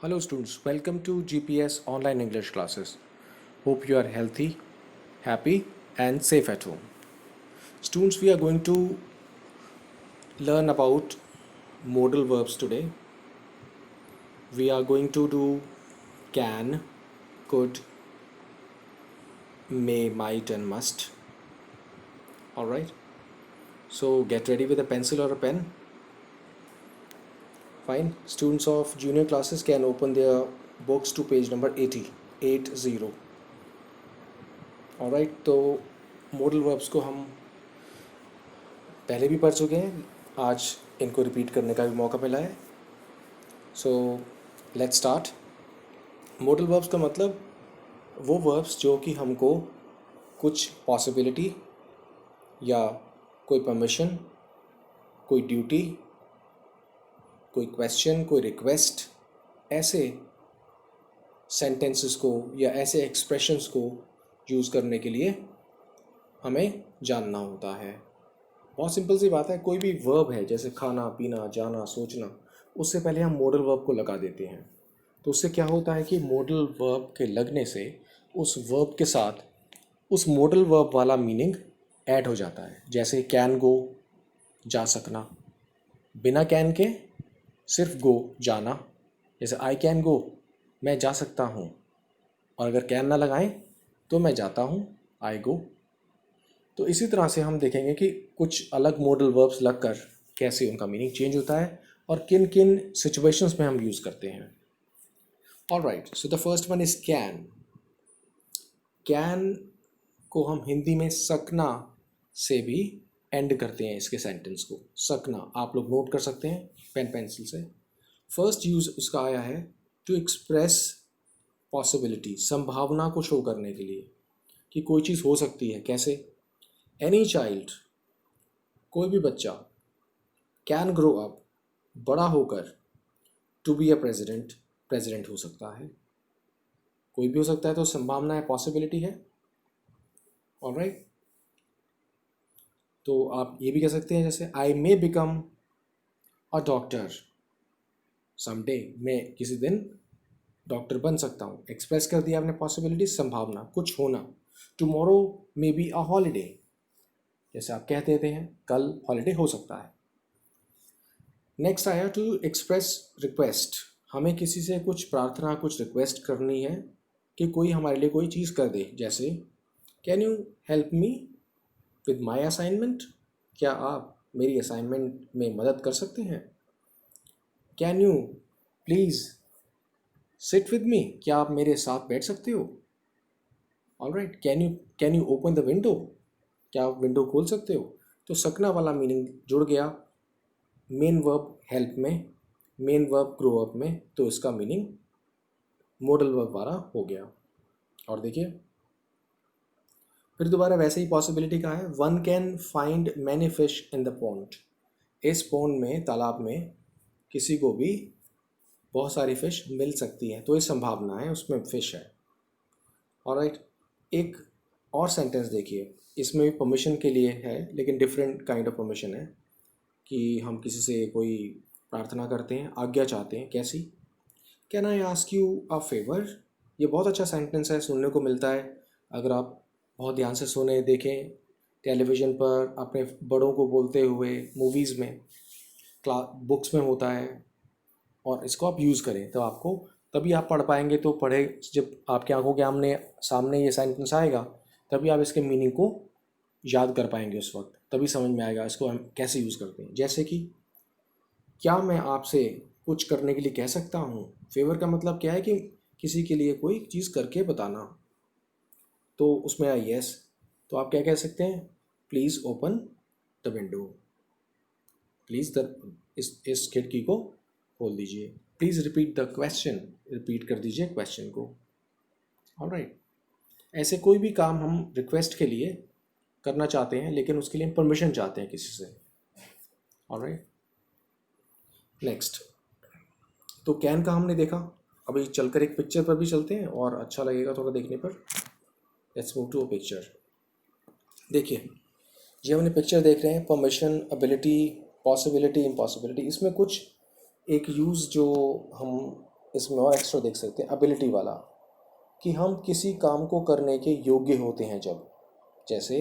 Hello students, welcome to GPS online English classes. Hope you are healthy, happy and safe at home. Students, we are going to learn about modal verbs today. We are going to do can, could, may, might and must. Alright, so get ready with a pencil or a pen. Fine, students of junior classes can open their books to page number 80. Alright, तो modal verbs को हम पहले भी पढ़ चुके हैं, आज इनको रिपीट करने का भी मौका मिला है. So let's start. Modal verbs का मतलब वो वर्ब्स जो कि हमको कुछ पॉसिबिलिटी या कोई परमिशन, कोई ड्यूटी, कोई क्वेश्चन, कोई रिक्वेस्ट, ऐसे सेंटेंसेस को या ऐसे एक्सप्रेशंस को यूज़ करने के लिए हमें जानना होता है. बहुत सिंपल सी बात है. कोई भी वर्ब है जैसे खाना, पीना, जाना, सोचना, उससे पहले हम मॉडल वर्ब को लगा देते हैं. तो उससे क्या होता है कि मॉडल वर्ब के लगने से उस वर्ब के साथ उस मॉडल वर्ब वाला मीनिंग ऐड हो जाता है. जैसे कैन गो, जा सकना. बिना कैन के सिर्फ गो, जाना. जैसे आई कैन गो, मैं जा सकता हूँ. और अगर कैन ना लगाएं तो मैं जाता हूँ, आई गो. तो इसी तरह से हम देखेंगे कि कुछ अलग मॉडल वर्ब्स लगकर कैसे उनका मीनिंग चेंज होता है और किन किन सिचुएशंस में हम यूज़ करते हैं. Alright, so the first one is can. Can को हम हिंदी में सकना से भी एंड करते हैं. इसके सेंटेंस को सकना आप लोग नोट कर सकते हैं पेन पेंसिल से. फर्स्ट यूज़ उसका आया है टू एक्सप्रेस पॉसिबिलिटी, संभावना को शो करने के लिए कि कोई चीज़ हो सकती है. कैसे? एनी चाइल्ड, कोई भी बच्चा, कैन ग्रो अप, बड़ा होकर, to be a president, president हो सकता है. कोई भी हो सकता है, तो संभावना है, पॉसिबिलिटी है. ऑलराइट, तो आप ये भी कह सकते हैं जैसे I may become a doctor someday, मैं किसी दिन डॉक्टर बन सकता हूँ. एक्सप्रेस कर दिया आपने पॉसिबिलिटी, संभावना, कुछ होना. Tomorrow may be a holiday, जैसे आप कह देते हैं कल हॉलीडे हो सकता है. नेक्स्ट आया टू एक्सप्रेस रिक्वेस्ट. हमें किसी से कुछ प्रार्थना, कुछ रिक्वेस्ट करनी है कि कोई हमारे लिए कोई चीज़ कर दे. जैसे can you help me with my assignment, क्या आप मेरी असाइनमेंट में मदद कर सकते हैं. Can you please sit with me, क्या आप मेरे साथ बैठ सकते हो. Alright, can you open the window, क्या आप विंडो खोल सकते हो. तो सकना वाला मीनिंग जुड़ गया मेन वर्ब हेल्प में, मेन वर्ब ग्रो अप में. तो इसका मीनिंग मॉडल वर्ब वाला हो गया. और देखिए फिर दोबारा वैसे ही पॉसिबिलिटी का है. One can find many fish in the pond. इस पॉन्ड में, तालाब में, किसी को भी बहुत सारी फिश मिल सकती हैं. तो ये संभावना है, उसमें फिश है. ऑलराइट, एक और सेंटेंस देखिए. इसमें भी परमिशन के लिए है लेकिन डिफरेंट काइंड ऑफ परमिशन है कि हम किसी से कोई प्रार्थना करते हैं, आज्ञा चाहते हैं. कैसी? Can I ask you a favour. ये बहुत अच्छा सेंटेंस है, सुनने को मिलता है. अगर आप बहुत ध्यान से सुने, देखें टेलीविज़न पर, अपने बड़ों को बोलते हुए, मूवीज़ में, बुक्स में होता है, और इसको आप यूज़ करें तो आपको तभी आप पढ़ पाएंगे. तो पढ़े जब आपकी आंखों के सामने ये सेंटेंस आएगा तभी आप इसके मीनिंग को याद कर पाएंगे. उस वक्त तभी समझ में आएगा इसको हम कैसे यूज़ करते हैं. जैसे कि क्या मैं आपसे कुछ करने के लिए कह सकता हूँ. फेवर का मतलब क्या है कि किसी के लिए कोई चीज़ करके बताना. तो उसमें आया यस. तो आप क्या कह सकते हैं? Please open the window, please इस खिड़की को खोल दीजिए. Please repeat the question, repeat कर दीजिए क्वेश्चन को. ऑलराइट, ऐसे कोई भी काम हम रिक्वेस्ट के लिए करना चाहते हैं लेकिन उसके लिए हम परमिशन चाहते हैं किसी से. Alright, next. तो कैन का हमने देखा. अभी चलकर एक पिक्चर पर भी चलते हैं और अच्छा लगेगा थोड़ा देखने पर. Let's move to a picture. देखिए, ये हमने पिक्चर देख रहे हैं, परमिशन, एबिलिटी, पॉसिबिलिटी, इम्पॉसिबिलिटी. इसमें कुछ एक यूज़ जो हम इसमें और एक्स्ट्रा देख सकते हैं एबिलिटी वाला, कि हम किसी काम को करने के योग्य होते हैं जब, जैसे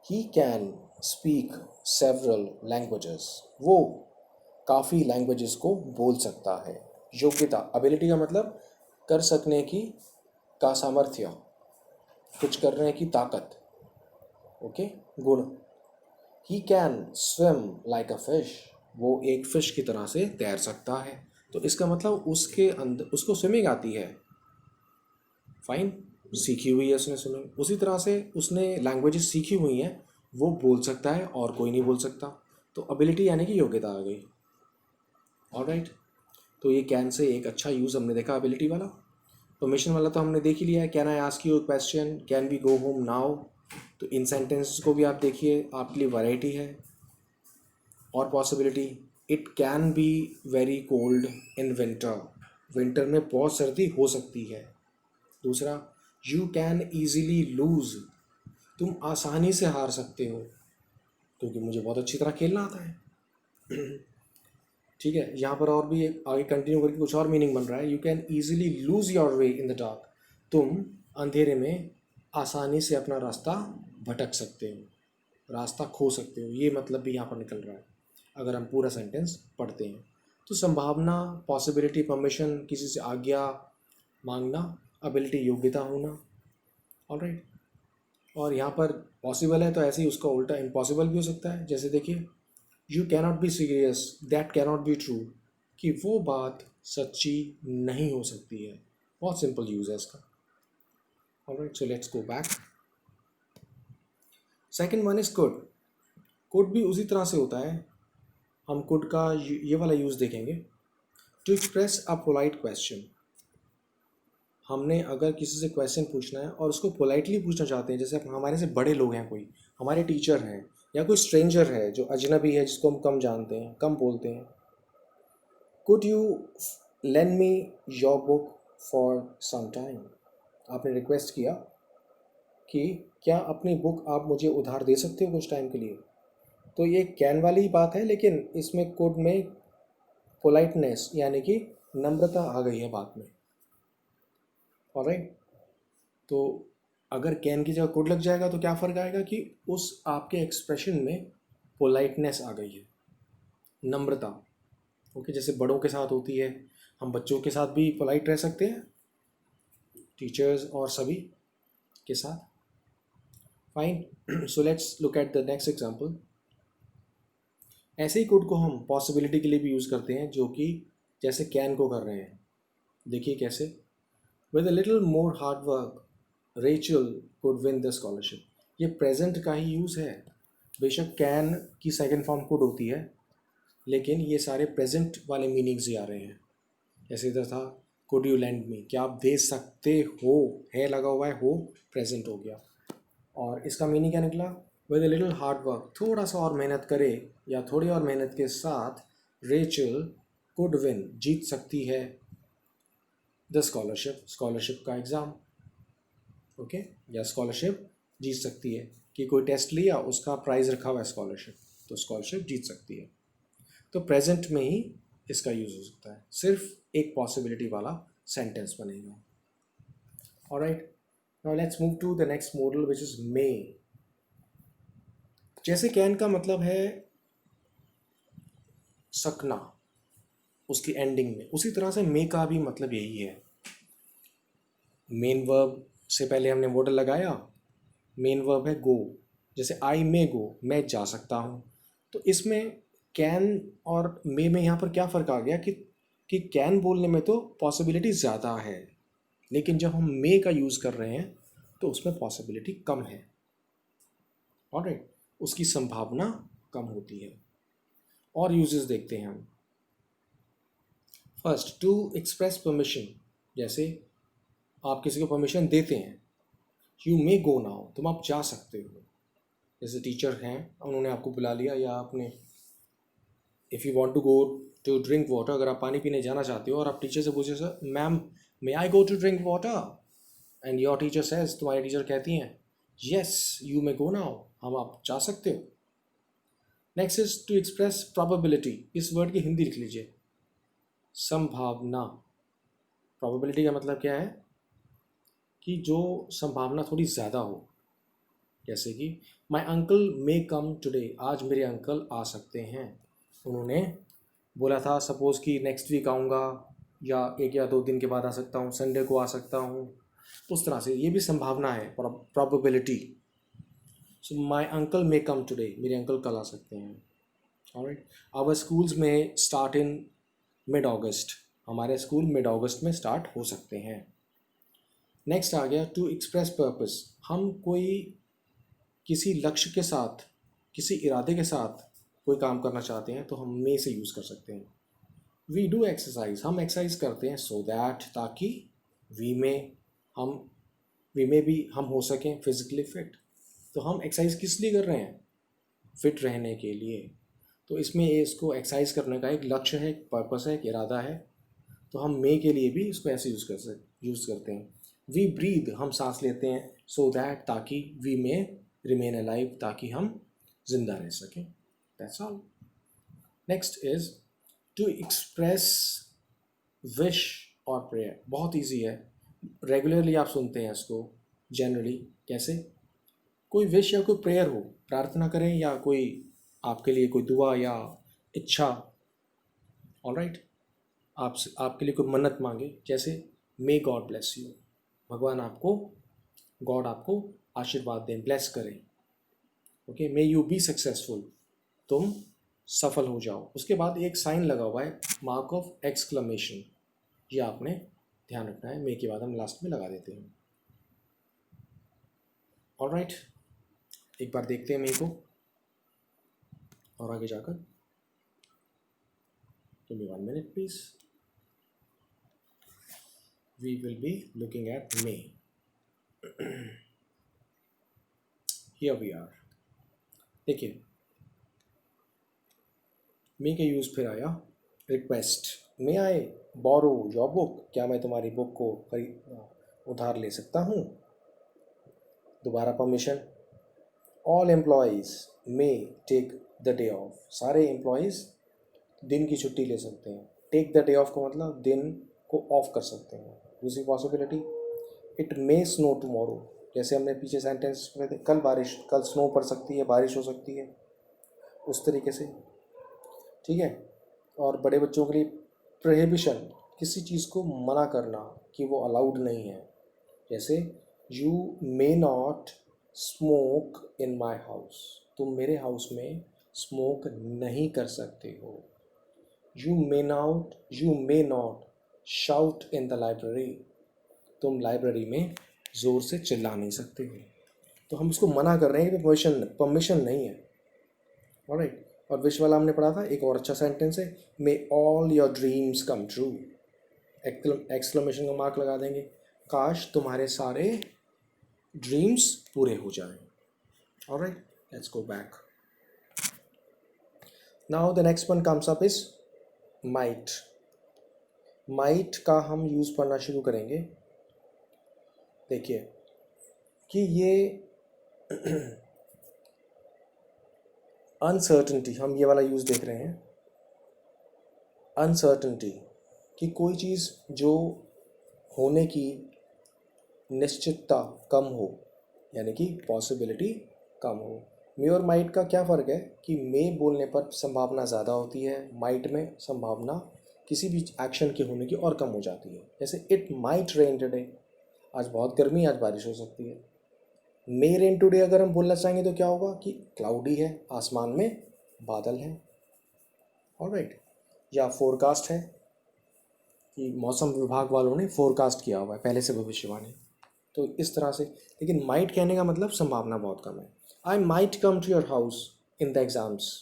he can speak several languages, वो काफ़ी लैंग्वेजेस को बोल सकता है। योग्यता, एबिलिटी का मतलब कर सकने की का सामर्थ्य, कुछ करने की ताकत, ओके, गुण। He can swim like a fish, वो एक फिश की तरह से तैर सकता है। तो इसका मतलब उसके अंदर उसको स्विमिंग आती है, फाइन, सीखी हुई है उसने स्विमिंग। उसी तरह से उसने लैंग्वेजेस सीखी हुई हैं, वो बोल सकता है और कोई नहीं बोल सकता। तो एबिलिटी यानी कि योग्यता आ गई। ऑलराइट, तो ये कैन से एक अच्छा यूज़ हमने देखा एबिलिटी वाला। परमिशन वाला तो हमने देख ही लिया है, can I ask you a question, can we go home now. तो इन सेंटेंसेस को भी आप देखिए, आपके लिए वैरायटी है। और possibility, it can be very cold in winter, winter में बहुत सर्दी हो सकती है। दूसरा, यू कैन ईजीली लूज, तुम आसानी से हार सकते हो क्योंकि मुझे बहुत अच्छी तरह खेलना आता है। ठीक है, यहाँ पर और भी आगे कंटिन्यू करके कुछ और मीनिंग बन रहा है। You can easily lose your way in the dark, तुम अंधेरे में आसानी से अपना रास्ता भटक सकते हो, रास्ता खो सकते हो, ये मतलब भी यहाँ पर निकल रहा है अगर हम पूरा सेंटेंस पढ़ते हैं। तो संभावना, पॉसिबिलिटी, परमिशन, किसी से आज्ञा मांगना, एबिलिटी योग्यता होना। ऑलराइट, और यहाँ पर पॉसिबल है तो ऐसे ही उसका उल्टा इम्पॉसिबल भी हो सकता है। जैसे देखिए, you cannot be serious that cannot be true, कि वो बात सच्ची नहीं हो सकती है। बहुत सिंपल यूज़ है इसका। Alright, so let's go back. Second one is could. Could भी उसी तरह से होता है। हम कुड का ये वाला यूज़ देखेंगे, to express a polite question. हमने अगर किसी से क्वेश्चन पूछना है और उसको पोलाइटली पूछना चाहते हैं, जैसे हमारे से बड़े लोग हैं, कोई हमारे टीचर हैं या कोई स्ट्रेंजर है जो अजनबी है, जिसको हम कम जानते हैं, कम बोलते हैं। Could you lend me your book for some time, आपने रिक्वेस्ट किया कि क्या अपनी बुक आप मुझे उधार दे सकते हो कुछ टाइम के लिए। तो ये कैन वाली ही बात है, लेकिन इसमें कुड में पोलाइटनेस यानी कि नम्रता आ गई है बात में। ऑलराइट, तो अगर कैन की जगह कुड लग जाएगा तो क्या फ़र्क आएगा कि उस आपके एक्सप्रेशन में पोलाइटनेस आ गई है, नम्रता। ओके, जैसे बड़ों के साथ होती है, हम बच्चों के साथ भी पोलाइट रह सकते हैं, टीचर्स और सभी के साथ। Fine, so let's look at the next example. ऐसे ही कुड को हम पॉसिबिलिटी के लिए भी यूज़ करते हैं, जो कि जैसे कैन को कर रहे हैं। देखिए कैसे, with a little more hard work Rachel could win the scholarship. ये प्रेजेंट का ही यूज़ है। बेशक कैन की सेकंड फॉर्म कुड होती है, लेकिन ये सारे प्रेजेंट वाले मीनिंग्स ही आ रहे हैं। जैसे इधर था, कुड यू लैंड मी, क्या आप दे सकते हो, है लगा हुआ है, हो प्रेजेंट हो गया। और इसका मीनिंग क्या निकला, with a little hard work, थोड़ा सा और मेहनत करे या थोड़ी और मेहनत के साथ रेचल कुड विन, जीत सकती है, द स्कॉलरशिप, स्कॉलरशिप का एग्ज़ाम। ओके, या स्कॉलरशिप जीत सकती है कि कोई टेस्ट लिया, उसका प्राइज़ रखा हुआ है स्कॉलरशिप, तो स्कॉलरशिप जीत सकती है। तो प्रेजेंट में ही इसका यूज़ हो सकता है, सिर्फ एक पॉसिबिलिटी वाला सेंटेंस बनेगा। Alright, now let's move to the next modal which is may. जैसे कैन का मतलब है सकना उसकी एंडिंग में, उसी तरह से मे का भी मतलब यही है। मेन वर्ब से पहले हमने मॉडल लगाया, मेन वर्ब है गो, जैसे आई मे गो, मैं जा सकता हूँ। तो इसमें कैन और मे में यहाँ पर क्या फ़र्क आ गया कि कैन बोलने में तो पॉसिबिलिटी ज़्यादा है, लेकिन जब हम मे का यूज़ कर रहे हैं तो उसमें पॉसिबिलिटी कम है। ऑलराइट, उसकी संभावना कम होती है। और यूजेस देखते हैं हम। फर्स्ट, टू एक्सप्रेस परमिशन, जैसे आप किसी को परमिशन देते हैं, यू मे गो नाउ, तुम आप जा सकते हो। जैसे टीचर हैं, उन्होंने आपको बुला लिया, या आपने if you want to go to drink water, अगर आप पानी पीने जाना चाहते हो और आप टीचर से पूछे, sir ma'am may I go to drink water, and your teacher says, तुम्हारी टीचर कहती हैं yes you may go now, हम आप जा सकते हो। Next is to express probability, इस वर्ड की हिंदी लिख लीजिए, संभावना, प्रोबेबिलिटी का मतलब क्या है कि जो संभावना थोड़ी ज़्यादा हो। जैसे कि my uncle may come today, आज मेरे अंकल आ सकते हैं। उन्होंने बोला था सपोज़ कि नेक्स्ट वीक आऊँगा, या 1 या 2 दिन के बाद आ सकता हूँ, संडे को आ सकता हूँ। उस तरह से ये भी संभावना है, probability. So my uncle may come today, मेरे अंकल कल आ सकते हैं। ऑलराइट, आवर स्कूल्स में स्टार्ट इन मिड अगस्त, हमारे स्कूल मिड अगस्त में स्टार्ट हो सकते हैं। नेक्स्ट आ गया टू एक्सप्रेस पर्पस, हम कोई किसी लक्ष्य के साथ, किसी इरादे के साथ कोई काम करना चाहते हैं तो हम मे से यूज़ कर सकते हैं। वी डू एक्सरसाइज, हम एक्सरसाइज करते हैं सो दैट, ताकि वी में हम वी में भी हम हो सकें फिजिकली फिट। तो हम एक्सरसाइज किस लिए कर रहे हैं? फिट रहने के लिए। तो इसमें इसको एक्सरसाइज करने का एक लक्ष्य है, एक पर्पस है, एक इरादा है। तो हम मे के लिए भी इसको ऐसे यूज़ करते हैं। वी ब्रीद, हम सांस लेते हैं सो दैट, ताकि वी में रिमेन अलाइव, ताकि हम जिंदा रह सकें। That's all. Next is to express wish और प्रेयर, बहुत ईजी है, रेगुलरली आप सुनते हैं इसको। जनरली कैसे, कोई विश या कोई प्रेयर हो, प्रार्थना करें, या कोई आपके लिए कोई दुआ या इच्छा, ऑलराइट, आपके लिए कोई मन्नत मांगे, जैसे मे गॉड ब्लेस यू, भगवान आपको, गॉड आपको आशीर्वाद दें, ब्लेस करें। Okay, may you be successful, तुम सफल हो जाओ। उसके बाद एक साइन लगा हुआ है, मार्क ऑफ एक्सक्लेमेशन, ये आपने ध्यान रखना है, मे के बाद हम लास्ट में लगा देते हैं। ऑलराइट, एक बार देखते हैं मे को और आगे जाकर। Give me 1 minute please, we will be looking at may. Here we are. देखिए, मे के यूज फिर आया request, may I borrow your book, क्या मैं तुम्हारी बुक को उधार ले सकता हूँ? दोबारा permission. All employees may take the day off, सारे एम्प्लॉयज़ दिन की छुट्टी ले सकते हैं। टेक द डे ऑफ का मतलब दिन को ऑफ कर सकते हैं। दूसरी possibility, it may snow tomorrow, जैसे हमने पीछे सेंटेंस पढ़े थे, कल स्नो पड़ सकती है, बारिश हो सकती है, उस तरीके से। ठीक है। और बड़े बच्चों के लिए प्रोहिबिशन, किसी चीज़ को मना करना कि वो अलाउड नहीं है, जैसे you may not smoke in my house, तुम मेरे हाउस में स्मोक नहीं कर सकते हो। You may not shout in the library, तुम लाइब्रेरी में ज़ोर से चिल्ला नहीं सकते हो। तो हम उसको मना कर रहे हैं कि परमिशन नहीं है। ऑलराइट, और विश वाला हमने पढ़ा था, एक और अच्छा सेंटेंस है, may all your dreams come true, exclamation का मार्क लगा देंगे, काश तुम्हारे सारे ड्रीम्स पूरे हो जाएं। Alright, let's go back. Now the next one comes up is might. Might का हम यूज़ पढ़ना शुरू करेंगे। देखिए कि ये अनसर्टनिटी, हम ये वाला यूज़ देख रहे हैं, अनसर्टनिटी, कि कोई चीज़ जो होने की निश्चितता कम हो, यानी कि पॉसिबिलिटी कम हो। मे और माइट का क्या फ़र्क है कि मे बोलने पर संभावना ज़्यादा होती है, माइट में संभावना किसी भी एक्शन के होने की और कम हो जाती है। जैसे इट माइट रेन टुडे, आज बहुत गर्मी, आज बारिश हो सकती है। मे रेन टुडे अगर हम बोलना चाहेंगे तो क्या होगा कि क्लाउडी है, आसमान में बादल हैं। ऑलराइट, या फोरकास्ट है कि मौसम विभाग वालों ने फोरकास्ट किया हुआ है पहले से भविष्यवाणी, तो इस तरह से। लेकिन माइट कहने का मतलब संभावना बहुत कम है। I might come to your house in the exams,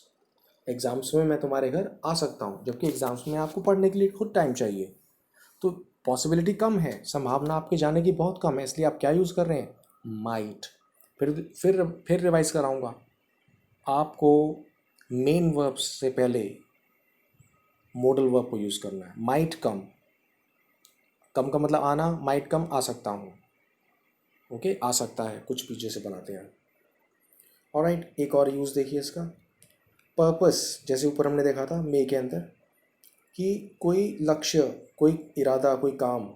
exams में मैं तुम्हारे घर आ सकता हूँ, जबकि एग्ज़ाम्स में आपको पढ़ने के लिए खुद टाइम चाहिए, तो पॉसिबिलिटी कम है, संभावना आपके जाने की बहुत कम है, इसलिए आप क्या यूज़ कर रहे हैं? माइट। फिर रिवाइज कराऊंगा आपको, मेन वर्ब से पहले मॉडल वर्ब को यूज़ करना है। माइट कम, कम का मतलब आना, माइट कम आ सकता हूँ। ओके, आ सकता है, कुछ पीछे से बनाते हैं। ऑलराइट, एक और यूज़ देखिए इसका, पर्पस, जैसे ऊपर हमने देखा था मे के अंदर, कि कोई लक्ष्य, कोई इरादा, कोई काम,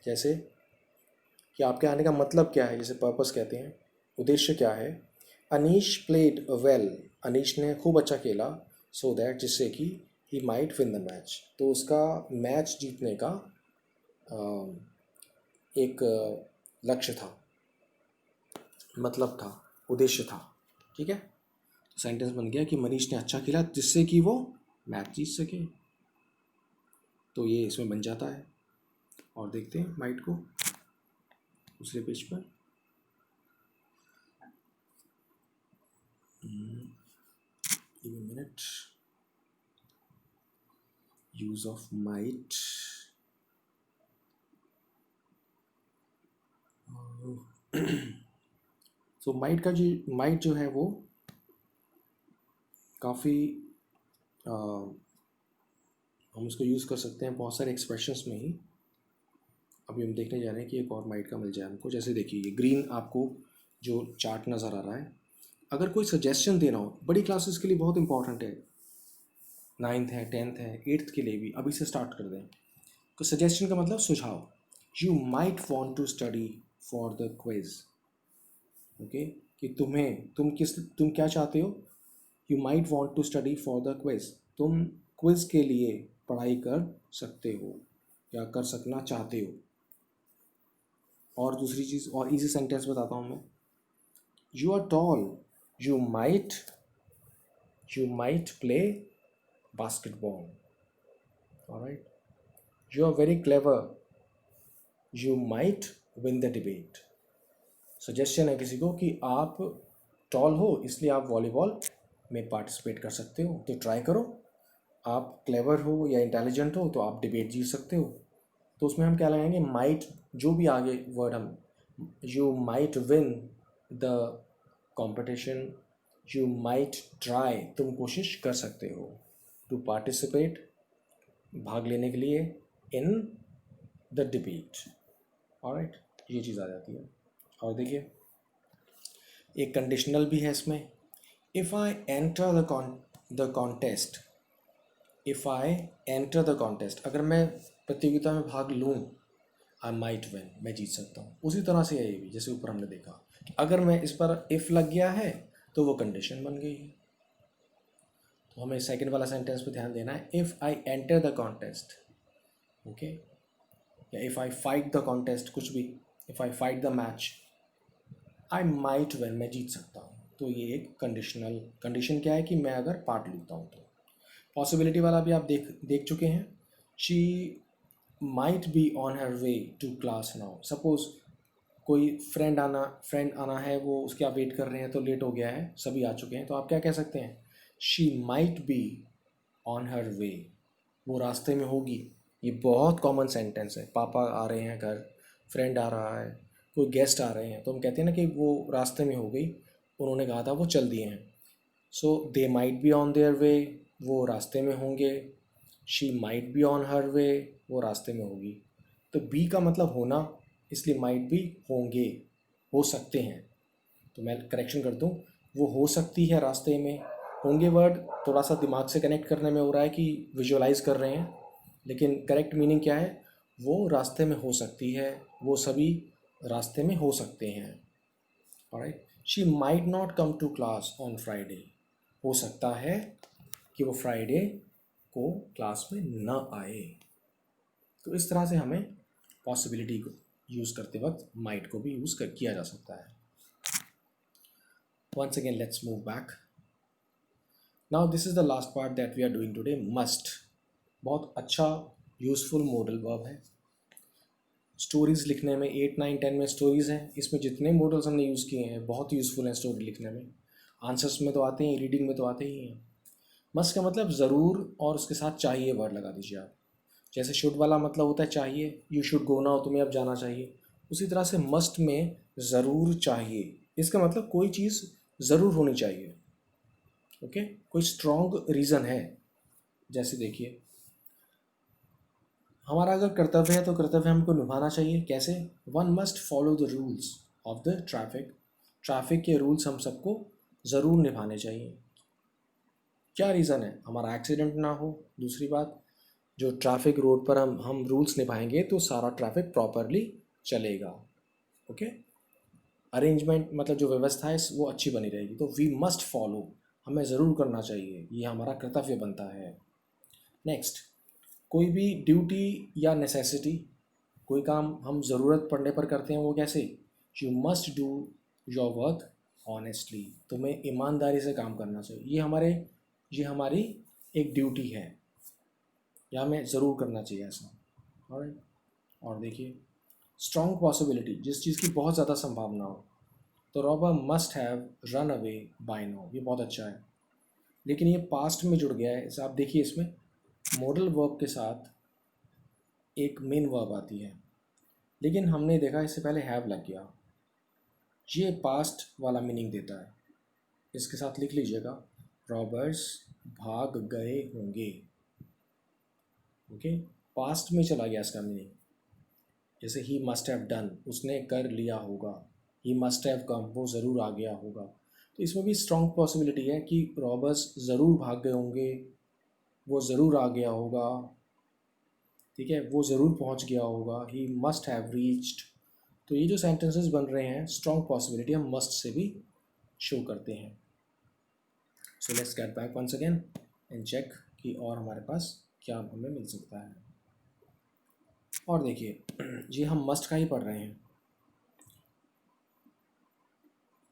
जैसे कि आपके आने का मतलब क्या है, जैसे पर्पस कहते हैं, उद्देश्य क्या है। अनीश प्लेड वेल, अनीश ने खूब अच्छा खेला, सो दैट, जिससे कि he might win the match, तो उसका मैच जीतने का एक लक्ष्य था, मतलब था, उद्देश्य था। ठीक है, तो सेंटेंस बन गया कि मनीष ने अच्छा खेला जिससे कि वो मैच जीत सके, तो ये इसमें बन जाता है। और देखते हैं माइट को दूसरे पेज पर। Give me a minute. Use of might. So might जो है वो काफ़ी हम उसको यूज़ कर सकते हैं बहुत सारे एक्सप्रेशंस में ही। अभी हम देखने जा रहे हैं कि एक और माइट का मिल जाए हमको। जैसे देखिए ये ग्रीन आपको जो चार्ट नज़र आ रहा है, अगर कोई सजेशन देना हो, बड़ी क्लासेस के लिए बहुत इंपॉर्टेंट है, 9th है, 10th है, 8th के लिए भी अभी से स्टार्ट कर दें। तो सजेशन का मतलब सुझाव। You might want to study for the quiz. Okay, कि तुम क्या चाहते हो। You might want to study for the quiz, तुम क्विज के लिए पढ़ाई कर सकते हो या कर सकना चाहते हो। और दूसरी चीज़, और इजी सेंटेंस बताता हूँ मैं। You are tall, you might play basketball. Alright, you are very clever, you might win the debate. Suggestion है किसी को कि आप टॉल हो इसलिए आप वॉलीबॉल में पार्टिसिपेट कर सकते हो, तो ट्राई करो। आप क्लेवर हो या इंटेलिजेंट हो तो आप डिबेट जीत सकते हो। तो उसमें हम क्या लगाएंगे, माइट, जो भी आगे वर्ड हम, you might win the competition, you might try, तुम कोशिश कर सकते हो, टू पार्टिसिपेट, भाग लेने के लिए, इन द डिबेट। ऑलराइट, ये चीज़ आ जाती है। और देखिए एक कंडीशनल भी है इसमें। If I enter the contest, if I enter the contest, अगर मैं प्रतियोगिता में भाग लूँ, आई माइट विन, मैं जीत सकता हूँ। उसी तरह से है ये भी, जैसे ऊपर हमने देखा कि अगर मैं इस पर इफ़ लग गया है तो वो कंडीशन बन गई है। तो हमें सेकंड वाला सेंटेंस पे ध्यान देना है, if I enter the contest, okay, या if I fight the contest, कुछ भी, if I fight the match, I might win, मैं जीत सकता हूँ। तो ये एक कंडीशनल, कंडीशन क्या है कि मैं अगर पार्ट लेता हूँ तो। पॉसिबिलिटी वाला भी आप देख चुके हैं। She might be on her way to class now, suppose कोई फ्रेंड आना है, वो उसके आप वेट कर रहे हैं तो लेट हो गया है, सभी आ चुके हैं, तो आप क्या कह सकते हैं, she might be on her way, वो रास्ते में होगी। ये बहुत कॉमन सेंटेंस है। पापा आ रहे हैं घर, फ्रेंड आ रहा है, कोई गेस्ट आ रहे हैं, तो हम कहते हैं ना कि वो रास्ते में हो गई, उन्होंने कहा था वो चल दिए हैं। So they might be on their way, वो रास्ते में होंगे। She might be on her way, वो रास्ते में होगी। तो बी का मतलब होना, इसलिए माइट भी होंगे, हो सकते हैं। तो मैं करेक्शन कर दूँ, वो हो सकती है रास्ते में। होंगे वर्ड थोड़ा सा दिमाग से कनेक्ट करने में हो रहा है कि विजुअलाइज कर रहे हैं, लेकिन करेक्ट मीनिंग क्या है, वो रास्ते में हो सकती है, वो सभी रास्ते में हो सकते हैं। Alright, she might not come to class on Friday, हो सकता है कि वो फ्राइडे को क्लास में न आए। तो इस तरह से हमें पॉसिबिलिटी को यूज़ करते वक्त माइट को भी किया जा सकता है। Once again, let's move back. Now this is the last part that we are doing today, must। बहुत अच्छा यूज़फुल मॉडल वर्ब है। स्टोरीज़ लिखने में 8, 9, 10 में स्टोरीज़ हैं, इसमें जितने मॉडल्स हमने यूज़ किए हैं बहुत यूज़फुल हैं स्टोरी लिखने में। आंसर्स में तो आते ही, रीडिंग में तो आते ही हैं। मस्ट का मतलब ज़रूर, और उसके साथ चाहिए वर्ड लगा दीजिए आप। जैसे शुड वाला मतलब होता है चाहिए, यू शुड गो नाउ, तुम्हें अब जाना चाहिए। उसी तरह से मस्ट में ज़रूर चाहिए, इसका मतलब कोई चीज़ ज़रूर होनी चाहिए। ओके, कोई स्ट्रॉन्ग रीज़न है। जैसे देखिए, हमारा अगर कर्तव्य है तो कर्तव्य हमको निभाना चाहिए। कैसे, one must follow the rules of the traffic, traffic के रूल्स हम सबको ज़रूर निभाने चाहिए। क्या रीज़न है, हमारा एक्सीडेंट ना हो। दूसरी बात, जो ट्रैफिक रोड पर हम रूल्स निभाएंगे तो सारा ट्रैफिक प्रॉपरली चलेगा। ओके, अरेंजमेंट मतलब जो व्यवस्था है वो अच्छी बनी रहेगी। तो वी मस्ट फॉलो, हमें ज़रूर करना चाहिए, ये हमारा कर्तव्य बनता है। नेक्स्ट, कोई भी ड्यूटी या नेसेसिटी, कोई काम हम ज़रूरत पड़ने पर करते हैं, वो कैसे? You must do your work honestly, तुम्हें ईमानदारी से काम करना चाहिए। ये हमारी एक ड्यूटी है, या हमें ज़रूर करना चाहिए ऐसा। ऑलराइट, और देखिए स्ट्रॉन्ग पॉसिबिलिटी, जिस चीज़ की बहुत ज़्यादा संभावना हो, तो robber must have run away by now, ये बहुत अच्छा है। लेकिन ये पास्ट में जुड़ गया है, इसे आप देखिए, इसमें मॉडल वर्ब के साथ एक मेन वर्ब आती है, लेकिन हमने देखा इससे पहले हैव लग गया, ये पास्ट वाला मीनिंग देता है। इसके साथ लिख लीजिएगा, रॉबर्स भाग गए होंगे। ओके, पास्ट में चला गया इसका मीनिंग। जैसे ही मस्ट हैव डन, उसने कर लिया होगा। ही मस्ट हैव कम, वो ज़रूर आ गया होगा। तो इसमें भी स्ट्रॉन्ग पॉसिबिलिटी है कि रॉबर्स ज़रूर भाग गए होंगे, वो ज़रूर आ गया होगा। ठीक है, वो ज़रूर पहुंच गया होगा। He must have reached. तो ये जो सेंटेंसेस बन रहे हैं, स्ट्रॉन्ग पॉसिबिलिटी हम मस्ट से भी शो करते हैं। So let's get back once again and check कि और हमारे पास क्या हमें मिल सकता है। और देखिए ये हम मस्ट का ही पढ़ रहे हैं।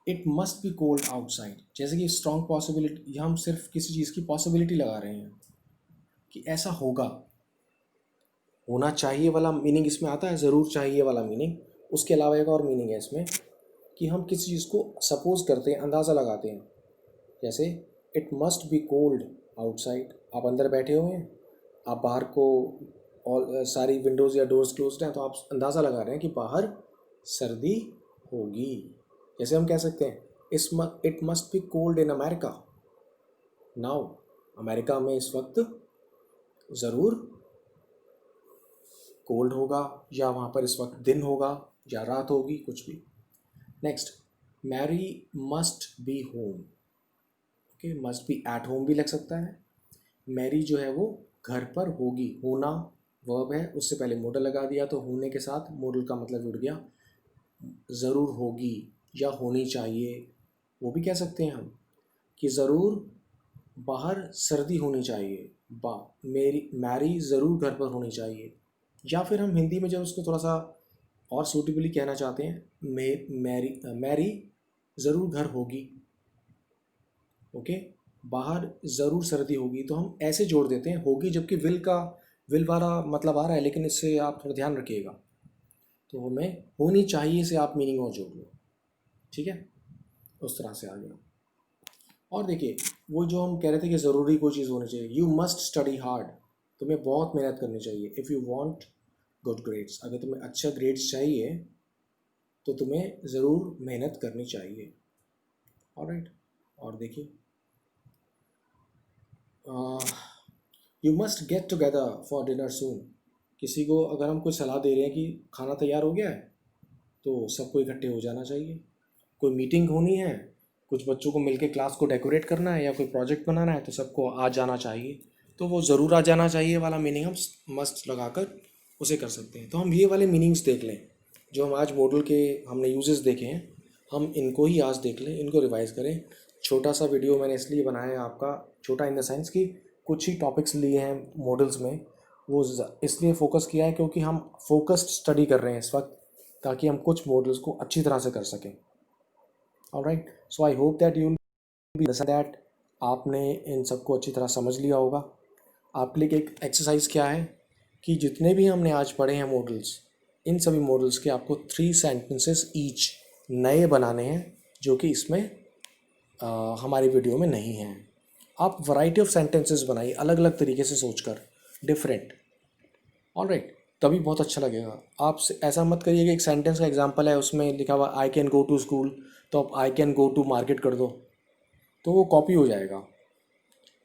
It must be cold outside, जैसे कि स्ट्रॉन्ग पॉसिबिलिटी, हम सिर्फ किसी चीज़ की पॉसिबिलिटी लगा रहे हैं कि ऐसा होगा, होना चाहिए वाला मीनिंग इसमें आता है, ज़रूर चाहिए वाला मीनिंग। उसके अलावा एक और मीनिंग है इसमें कि हम किसी चीज़ को सपोज करते हैं, अंदाज़ा लगाते हैं। जैसे it must be cold outside, आप अंदर बैठे हुए हैं, आप बाहर को और सारी विंडोज़ या डोर्स क्लोज्ड हैं, तो आप अंदाज़ा लगा रहे हैं कि बाहर सर्दी होगी। जैसे हम कह सकते हैं it must be cold in America now, America में इस वक्त ज़रूर कोल्ड होगा, या वहाँ पर इस वक्त दिन होगा या रात होगी, कुछ भी। Next, Mary must be home. Okay, must be at home भी लग सकता है। मैरी जो है वो घर पर होगी, होना वर्ब है, उससे पहले मॉडल लगा दिया, तो होने के साथ मॉडल का मतलब जुड़ गया। ज़रूर होगी या होनी चाहिए, वो भी कह सकते हैं हम कि ज़रूर बाहर सर्दी होनी चाहिए, मैरी ज़रूर घर पर होनी चाहिए। या फिर हम हिंदी में जब उसको थोड़ा सा और सूटेबली कहना चाहते हैं, मैरी ज़रूर घर होगी। ओके, बाहर ज़रूर सर्दी होगी, तो हम ऐसे जोड़ देते हैं होगी, जबकि विल वाला मतलब आ रहा है, लेकिन इससे आप थोड़ा ध्यान रखिएगा। तो हमें होनी चाहिए से आप मीनिंग और जोड़ लो। ठीक है, उस तरह से आ गया। और देखिए वो जो हम कह रहे थे कि ज़रूरी कोई चीज़ होनी चाहिए, यू मस्ट स्टडी हार्ड, तुम्हें बहुत मेहनत करनी चाहिए। If you want good grades, अगर तुम्हें अच्छा ग्रेड्स चाहिए तो तुम्हें ज़रूर मेहनत करनी चाहिए। ऑलराइट, और देखिए you must get together for dinner soon, किसी को अगर हम कोई सलाह दे रहे हैं कि खाना तैयार हो गया है तो सबको इकट्ठे हो जाना चाहिए। कोई मीटिंग होनी है, कुछ बच्चों को मिलके क्लास को डेकोरेट करना है, या कोई प्रोजेक्ट बनाना है, तो सबको आ जाना चाहिए। तो वो ज़रूर आ जाना चाहिए वाला मीनिंग हम मस्ट लगाकर उसे कर सकते हैं। तो हम ये वाले मीनिंग्स देख लें जो हम आज मॉडल के हमने यूजेस देखे हैं, हम इनको ही आज देख लें, इनको रिवाइज़ करें। छोटा सा वीडियो मैंने इसलिए बनाया है आपका, छोटा इन द सेंस कि कुछ ही टॉपिक्स लिए हैं मॉडल्स में, वो इसलिए फोकस किया है क्योंकि हम फोकस्ड स्टडी कर रहे हैं इस वक्त, ताकि हम कुछ मॉडल्स को अच्छी तरह से कर सकें। Alright, so I hope that you will be that आपने इन सबको अच्छी तरह समझ लिया होगा। आपके लिए एक एक्सरसाइज क्या है कि जितने भी हमने आज पढ़े हैं मॉडल्स, इन सभी मॉडल्स के आपको 3 सेंटेंसेस ईच नए बनाने हैं, जो कि इसमें हमारी वीडियो में नहीं हैं। आप वैरायटी ऑफ सेंटेंसेस बनाइए, अलग अलग तरीके से सोचकर, डिफरेंट। ऑलराइट, तभी बहुत अच्छा लगेगा। आप ऐसा मत करिए कि एक सेंटेंस का एग्जांपल है, उसमें लिखा हुआ I can go to school, तो आप I can go to market कर दो, तो वो कॉपी हो जाएगा।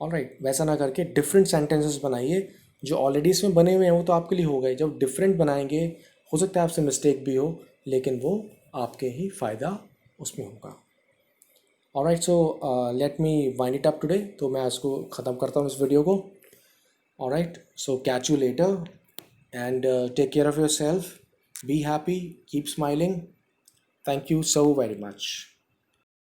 ऑलराइट, वैसा ना करके डिफरेंट सेंटेंसेस बनाइए। जो ऑलरेडी इसमें बने हुए हैं वो तो आपके लिए हो गए, जब डिफरेंट बनाएंगे हो सकता है आपसे मिस्टेक भी हो, लेकिन वो आपके ही फ़ायदा उसमें होगा। Alright, so let me wind it up today. तो मैं इसको ख़त्म करता हूँ इस वीडियो को। All right, so catch you later, and take care of yourself. Be happy, keep smiling. Thank you so very much.